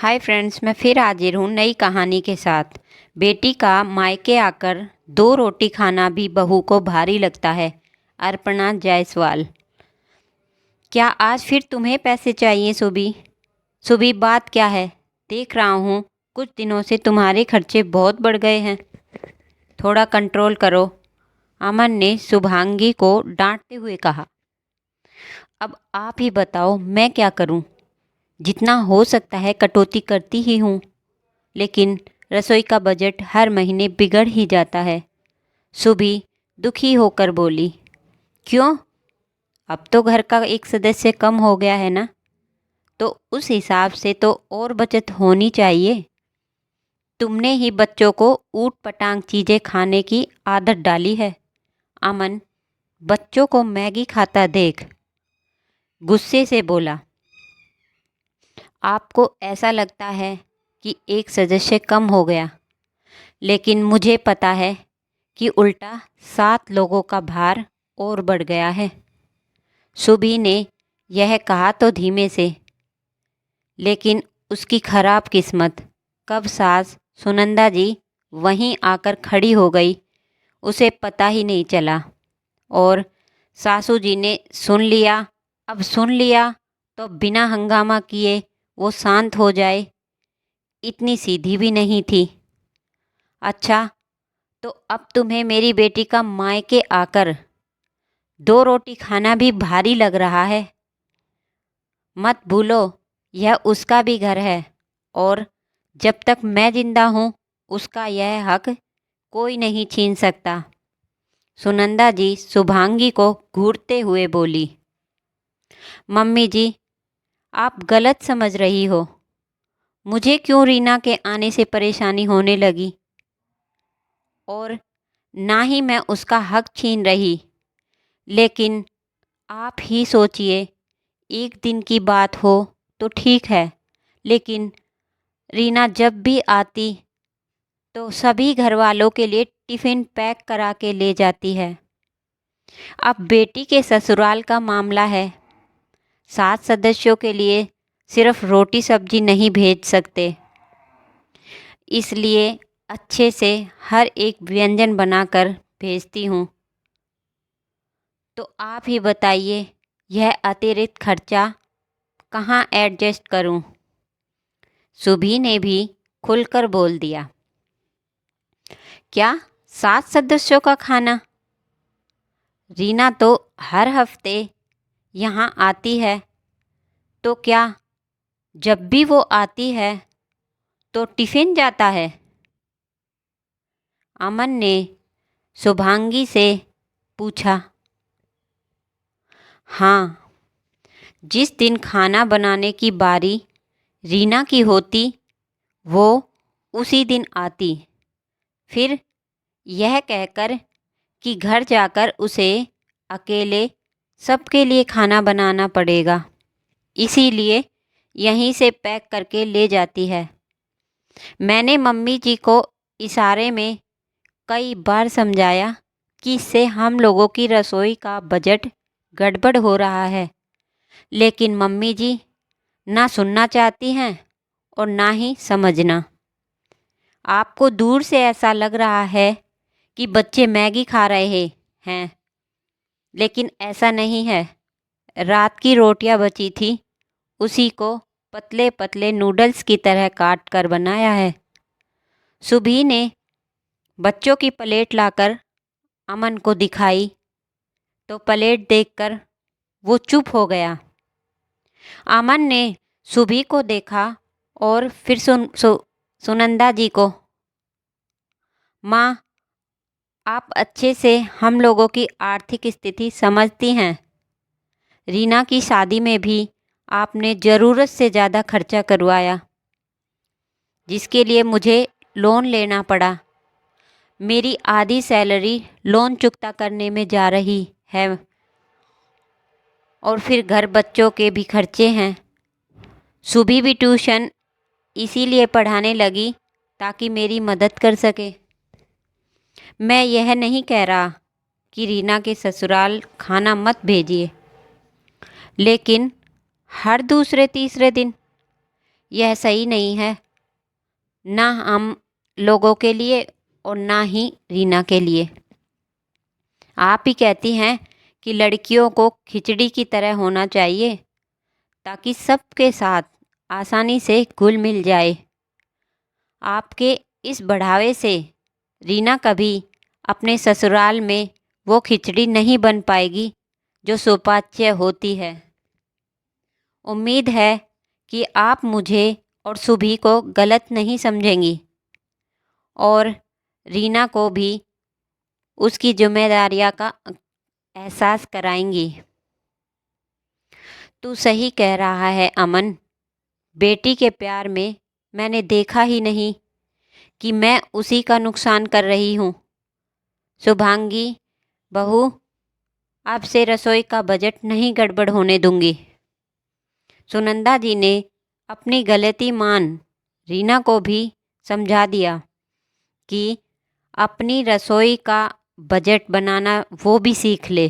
Hi friends, मैं फिर हाजिर हूँ नई कहानी के साथ। बेटी का मायके आकर दो रोटी खाना भी बहू को भारी लगता है। अर्पणा जायसवाल। क्या आज फिर तुम्हें पैसे चाहिए सुबी? सुबी, बात क्या है? देख रहा हूँ कुछ दिनों से तुम्हारे खर्चे बहुत बढ़ गए हैं। थोड़ा कंट्रोल करो, अमन ने शुभांगी को डांटते हुए कहा। अब आप ही बताओ मैं क्या करूँ? जितना हो सकता है कटौती करती ही हूँ, लेकिन रसोई का बजट हर महीने बिगड़ ही जाता है। सुबी दुखी होकर बोली। क्यों? अब तो घर का एक सदस्य कम हो गया है ना, तो उस हिसाब से तो और बचत होनी चाहिए। तुमने ही बच्चों को ऊट पटांग चीज़ें खाने की आदत डाली है। अमन बच्चों को मैगी खाता देख गुस्से से बोला। आपको ऐसा लगता है कि एक सदस्य कम हो गया, लेकिन मुझे पता है कि उल्टा 7 लोगों का भार और बढ़ गया है। सुबी ने यह कहा तो धीमे से, लेकिन उसकी खराब किस्मत कब सास सुनंदा जी वहीं आकर खड़ी हो गई, उसे पता ही नहीं चला। और सासू जी ने सुन लिया, अब सुन लिया तो बिना हंगामा किए वो शांत हो जाए, इतनी सीधी भी नहीं थी। अच्छा, तो अब तुम्हें मेरी बेटी का मायके आकर दो रोटी खाना भी भारी लग रहा है। मत भूलो, यह उसका भी घर है, और जब तक मैं जिंदा हूँ उसका यह हक कोई नहीं छीन सकता। सुनंदा जी शुभांगी को घूरते हुए बोली। मम्मी जी, आप गलत समझ रही हो। मुझे क्यों रीना के आने से परेशानी होने लगी? और ना ही मैं उसका हक छीन रही, लेकिन आप ही सोचिए, एक दिन की बात हो तो ठीक है, लेकिन रीना जब भी आती तो सभी घर वालों के लिए टिफ़िन पैक करा के ले जाती है। अब बेटी के ससुराल का मामला है, 7 सदस्यों के लिए सिर्फ रोटी सब्जी नहीं भेज सकते, इसलिए अच्छे से हर एक व्यंजन बनाकर भेजती हूँ। तो आप ही बताइए, यह अतिरिक्त खर्चा कहाँ एडजस्ट करूँ? सुभी ने भी खुलकर बोल दिया। क्या 7 सदस्यों का खाना? रीना तो हर हफ्ते यहाँ आती है, तो क्या जब भी वो आती है तो टिफ़िन जाता है? अमन ने शुभांगी से पूछा। हाँ, जिस दिन खाना बनाने की बारी रीना की होती वो उसी दिन आती, फिर यह कहकर कि घर जाकर उसे अकेले सबके लिए खाना बनाना पड़ेगा, इसीलिए यहीं से पैक करके ले जाती है। मैंने मम्मी जी को इशारे में कई बार समझाया कि इससे हम लोगों की रसोई का बजट गड़बड़ हो रहा है, लेकिन मम्मी जी ना सुनना चाहती हैं और ना ही समझना। आपको दूर से ऐसा लग रहा है कि बच्चे मैगी खा रहे हैं, लेकिन ऐसा नहीं है। रात की रोटियां बची थी, उसी को पतले पतले नूडल्स की तरह काट कर बनाया है। सुबी ने बच्चों की प्लेट लाकर अमन को दिखाई, तो प्लेट देखकर वो चुप हो गया। अमन ने सुबी को देखा और फिर सुनंदा जी को। माँ, आप अच्छे से हम लोगों की आर्थिक स्थिति समझती हैं। रीना की शादी में भी आपने ज़रूरत से ज़्यादा खर्चा करवाया, जिसके लिए मुझे लोन लेना पड़ा। मेरी आधी सैलरी लोन चुकता करने में जा रही है, और फिर घर बच्चों के भी खर्चे हैं। सुबह भी ट्यूशन इसीलिए पढ़ाने लगी ताकि मेरी मदद कर सके। मैं यह नहीं कह रहा कि रीना के ससुराल खाना मत भेजिए, लेकिन हर दूसरे तीसरे दिन यह सही नहीं है, ना हम लोगों के लिए और ना ही रीना के लिए। आप ही कहती हैं कि लड़कियों को खिचड़ी की तरह होना चाहिए ताकि सबके साथ आसानी से घुल मिल जाए। आपके इस बढ़ावे से रीना कभी अपने ससुराल में वो खिचड़ी नहीं बन पाएगी जो सुपाच्य होती है। उम्मीद है कि आप मुझे और सुभी को गलत नहीं समझेंगी और रीना को भी उसकी जिम्मेदारियां का एहसास कराएंगी। तू सही कह रहा है अमन, बेटी के प्यार में मैंने देखा ही नहीं कि मैं उसी का नुकसान कर रही हूँ। शुभांगी बहू, आपसे रसोई का बजट नहीं गड़बड़ होने दूंगी। सुनंदा जी ने अपनी गलती मान रीना को भी समझा दिया कि अपनी रसोई का बजट बनाना वो भी सीख ले।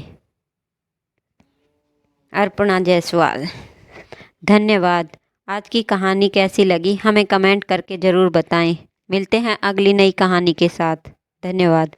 अर्पणा जायसवाल। धन्यवाद। आज की कहानी कैसी लगी हमें कमेंट करके ज़रूर बताएं। मिलते हैं अगली नई कहानी के साथ। धन्यवाद।